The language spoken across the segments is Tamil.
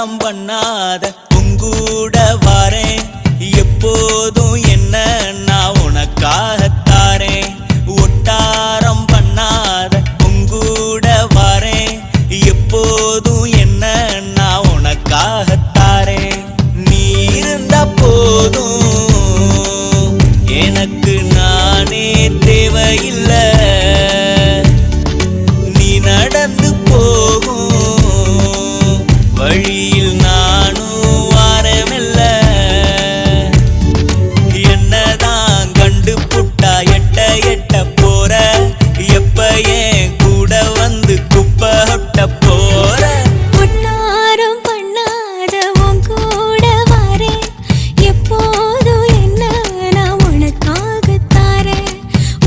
ஒட்டாரம் பண்ணாத உங்கூட வாரேன் எப்போதும் என்ன நான் உனக்காகத்தாரேன் ஒட்டாரம் பண்ணாத உங்கூட வாரேன் எப்போதும் என்ன நான் உனக்காகத்தாரேன் நீ இருந்தா போதும் எனக்கு நானே தேவையில்லை நீ நடந்து போகும் வழியில் நானும் வாரமில்ல என்னதான் கண்டு புட்டா எட்ட எட்ட போற எப்ப ஏன் கூட வந்து குப்பை ஒட்ட போற ஒட்டாரம் பண்ணாத உன் கூட வாரேன் எப்போதும் என்ன நான் உனக்காகத்தாரேன்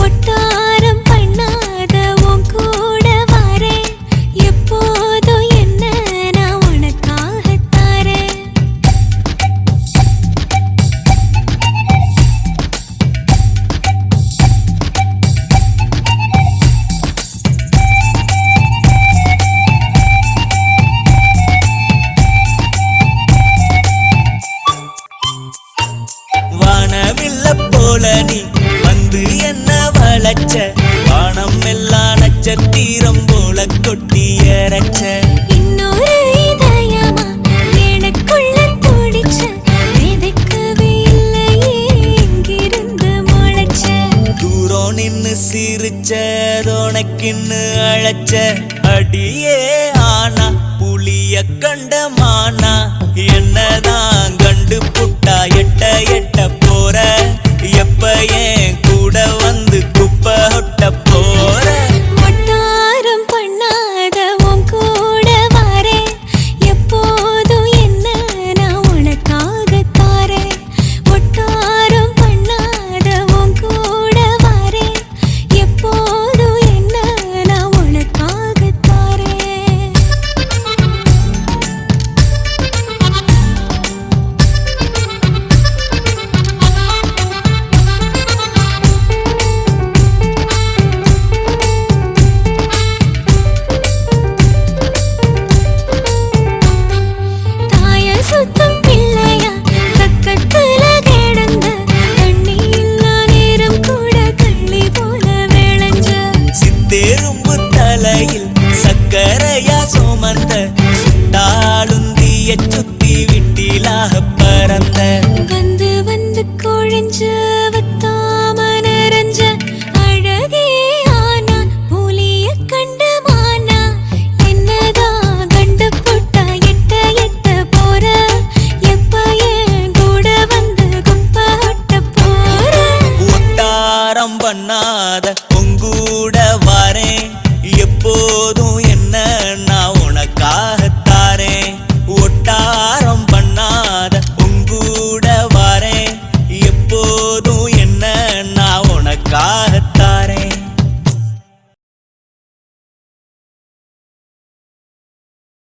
ஒட்டாரம் பண்ணாத உன் கூட வாரேன் எப்போதும் என்ன நான் உனக்காகத்தாரேன் வானவில்ல போல நீ வந்து என்ன வளைச்ச வானம் எல்லாம் நட்சத்திரம் போல கொட்டி இறச்ச இன்னொரு இதயமா எனக்குள்ள துடிச்ச விதைக்கவே இல்லையே இங்கிருந்து முளைச்ச தூரம் நின்னு சிரிச்ச உனக்கின்னு அழைச்ச அடியே ஆனா புளிய கண்ட மானா என்னதான் கண்டு புட்டா எட்ட எட்ட போற எப்ப ஏன் கூட வந்து குப்பை ஒட்ட போற